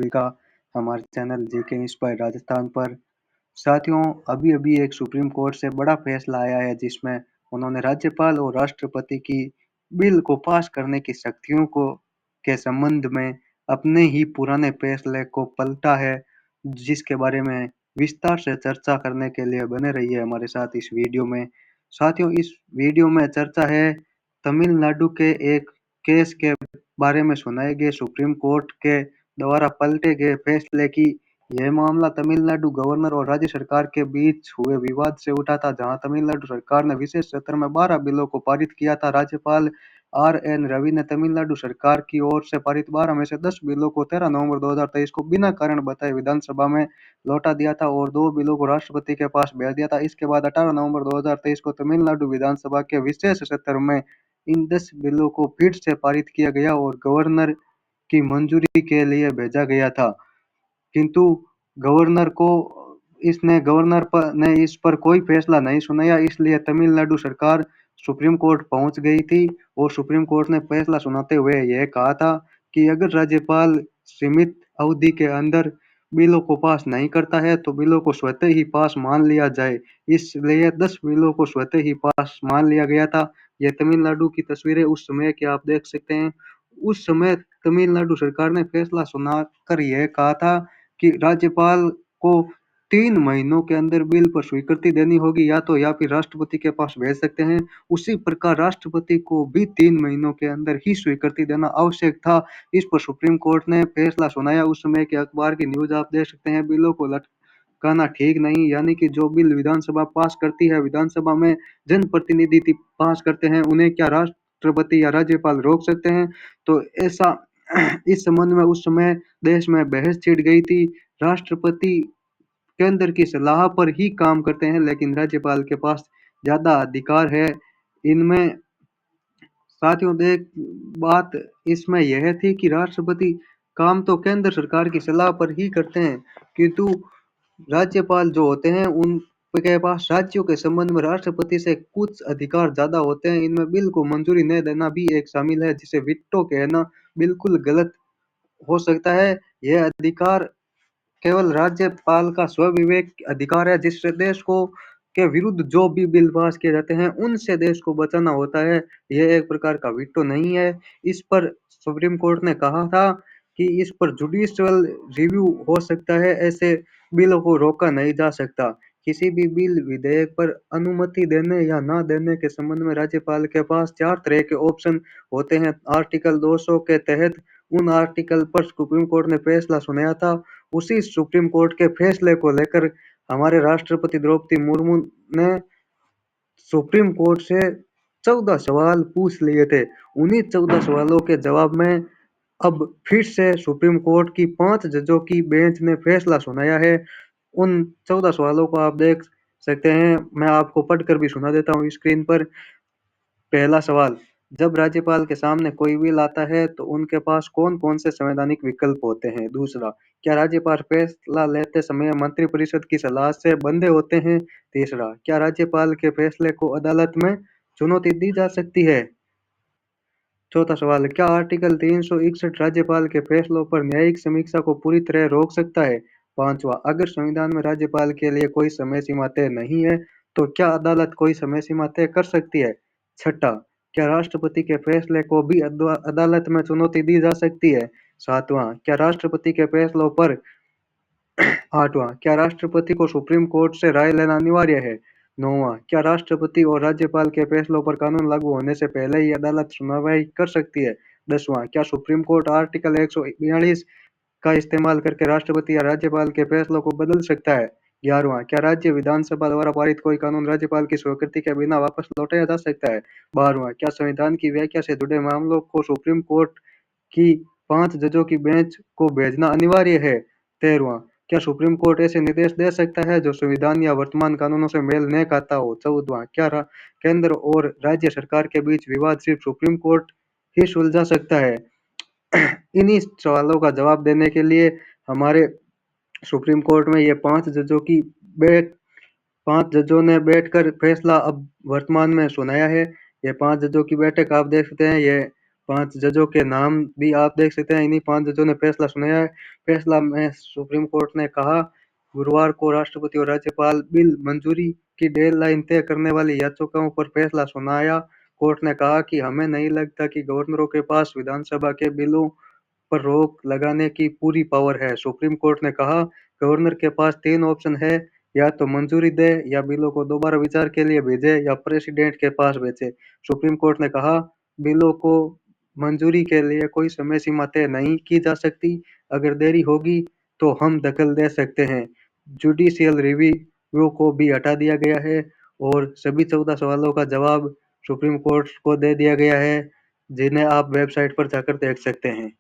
सभी का हमारे चैनल जीके इंस्पायर राजस्थान पर। साथियों, अभी-अभी एक सुप्रीम कोर्ट से बड़ा फैसला आया है जिसमें उन्होंने राज्यपाल और राष्ट्रपति की बिल को पास करने की शक्तियों को के संबंध में अपने ही पुराने फैसले को पलटा है, जिसके बारे में विस्तार से चर्चा करने के लिए बने रहिए हमारे साथ इस वीडियो में। साथियों, इस वीडियो में चर्चा है तमिलनाडु के एक केस के बारे में सुनाए गए सुप्रीम कोर्ट के द्वारा पलटे गए फैसले की। यह मामला तमिलनाडु गवर्नर और राज्य सरकार के बीच हुए विवाद से उठा था, जहां तमिलनाडु सरकार ने विशेष सत्र में 12 बिलों को पारित किया था। राज्यपाल आर.एन. रवि ने तमिलनाडु सरकार की ओर से पारित 12 में से 10 बिलों को 13 नवंबर 2023 को बिना कारण बताए विधानसभा में लौटा दिया था और 2 बिलों को राष्ट्रपति के पास भेज दिया था। इसके बाद 18 नवंबर 2023 को तमिलनाडु विधानसभा के विशेष सत्र में इन 10 बिलों को फिर से पारित किया गया और गवर्नर की मंजूरी के लिए भेजा गया था, किंतु गवर्नर को गवर्नर ने इस पर कोई फैसला नहीं सुनाया। इसलिए तमिलनाडु सरकार सुप्रीम कोर्ट पहुंच गई थी और सुप्रीम कोर्ट ने फैसला सुनाते हुए यह कहा था कि अगर राज्यपाल सीमित अवधि के अंदर बिलों को पास नहीं करता है तो बिलों को स्वतः ही पास मान लिया जाए। इसलिए 10 बिलों को स्वतः ही पास मान लिया गया था। ये तमिलनाडु की तस्वीरें उस समय की आप देख सकते हैं। उस समय तमिलनाडु सरकार ने फैसला सुनाकर यह कहा था कि राज्यपाल को 3 महीनों के अंदर बिल पर स्वीकृति देनी होगी, या फिर राष्ट्रपति के पास भेज सकते हैं। उसी प्रकार राष्ट्रपति को भी 3 महीनों के अंदर ही स्वीकृति देना आवश्यक था। इस पर सुप्रीम कोर्ट ने फैसला सुनाया। उस समय के अखबार की न्यूज आप देख सकते हैं। बिलों को लटकाना ठीक नहीं, यानी कि जो बिल विधानसभा पास करती है, विधानसभा में जनप्रतिनिधि पास करते हैं, उन्हें क्या राष्ट्रपति या राज्यपाल रोक सकते हैं? तो ऐसा इस संबंध में उस समय देश में बहस छिड़ गई थी। राष्ट्रपति केंद्र की सलाह पर ही काम करते हैं, लेकिन राज्यपाल के पास ज्यादा अधिकार है इनमें। साथियों, देख बात इसमें यह थी कि राष्ट्रपति काम तो केंद्र सरकार की सलाह पर ही करते हैं, किंतु राज्यपाल जो होते हैं उनके पास राज्यों के संबंध में राष्ट्रपति से कुछ अधिकार ज्यादा होते हैं। इनमें बिल को मंजूरी न देना भी एक शामिल है, जिसे वीटो कहना बिल्कुल गलत हो सकता है। यह अधिकार केवल राज्यपाल का स्वविवेक अधिकार है, जिससे देश को के विरुद्ध जो भी बिल पास किए जाते हैं उनसे देश को बचाना होता है। यह एक प्रकार का वीटो नहीं है। इस पर सुप्रीम कोर्ट ने कहा था कि इस पर जुडिशियल रिव्यू हो सकता है, ऐसे बिलों को रोका नहीं जा सकता। किसी भी बिल विधेयक पर अनुमति देने या ना देने के संबंध में राज्यपाल के पास 4 तरह के ऑप्शन होते हैं। आर्टिकल 200 के तहत उन आर्टिकल पर सुप्रीम कोर्ट ने फैसला सुनाया था। उसी सुप्रीम कोर्ट के फैसले को लेकर हमारे राष्ट्रपति द्रौपदी मुर्मू ने सुप्रीम कोर्ट से 14 सवाल पूछ लिए थे। उन्हीं 14 सवालों के जवाब में अब फिर से सुप्रीम कोर्ट की 5 जजों की बेंच ने फैसला सुनाया है। उन 14 सवालों को आप देख सकते हैं। मैं आपको पढ़कर भी सुना देता हूँ स्क्रीन पर। पहला सवाल, जब राज्यपाल के सामने कोई बिल आता है तो उनके पास कौन-कौन से संवैधानिक विकल्प होते हैं? दूसरा, क्या राज्यपाल फैसला लेते समय मंत्रिपरिषद की सलाह से बंधे होते हैं? तीसरा, क्या राज्यपाल के फैसले को अदालत में चुनौती दी जा सकती है? चौथा सवाल, क्या आर्टिकल 361 राज्यपाल के फैसलों पर न्यायिक समीक्षा को पूरी तरह रोक सकता है? पांचवा, अगर संविधान में राज्यपाल के लिए कोई समय सीमा तय नहीं है, तो क्या अदालत कोई समय सीमा तय कर सकती है? छठा, क्या राष्ट्रपति के फैसले को भी अदालत में चुनौती दी जा सकती है? सातवां, क्या राष्ट्रपति के फैसलों पर आठवां, क्या राष्ट्रपति को सुप्रीम कोर्ट से राय लेना अनिवार्य है? नौवां, क्या राष्ट्रपति और राज्यपाल के फैसलों पर कानून लागू होने से पहले ही अदालत सुनवाई कर सकती है? 10वां, क्या सुप्रीम कोर्ट आर्टिकल 142 का इस्तेमाल करके राष्ट्रपति या राज्यपाल के फैसलों को बदल सकता है? 11वां, क्या राज्य विधानसभा द्वारा पारित कोई कानून राज्यपाल की स्वीकृति के बिना वापस लौटाया जा सकता है? 12वां, क्या संविधान की व्याख्या से जुड़े मामलों को सुप्रीम कोर्ट की 5 जजों की बेंच को भेजना अनिवार्य है? 13वां, क्या सुप्रीम कोर्ट ऐसे निर्देश दे सकता है जो संविधान या वर्तमान कानूनों से मेल न खाता हो? 14वां, क्या केंद्र और राज्य सरकार के बीच विवाद सिर्फ सुप्रीम कोर्ट ही सुलझा सकता है? इन्हीं सवालों का जवाब देने के लिए हमारे सुप्रीम कोर्ट में ये 5 जजों ने बैठकर फैसला अब वर्तमान में सुनाया है। ये 5 जजों की बैठक आप देख सकते हैं। ये 5 जजों के नाम भी आप देख सकते हैं, इन्हीं 5 जजों ने फैसला सुनाया है। फैसला में सुप्रीम कोर्ट ने कहा, गुरुवार को राष्ट्रपति और राज्यपाल बिल मंजूरी की डेडलाइन तय करने वाली याचिकाओं पर फैसला सुनाया। कोर्ट ने कहा कि हमें नहीं लगता कि गवर्नरों के पास विधानसभा के बिलों पर रोक लगाने की पूरी पावर है। सुप्रीम कोर्ट ने कहा, गवर्नर के पास 3 ऑप्शन है, या तो मंजूरी दे, या बिलों को दोबारा विचार के लिए भेजे, या प्रेसिडेंट के पास भेजे। सुप्रीम कोर्ट ने कहा, बिलों को मंजूरी के लिए कोई समय सीमा तय नहीं की जा सकती। अगर देरी होगी तो हम दखल दे सकते हैं। जुडिशियल रिव्यू को भी हटा दिया गया है और सभी 14 सवालों का जवाब सुप्रीम कोर्ट को दे दिया गया है, जिन्हें आप वेबसाइट पर जाकर देख सकते हैं।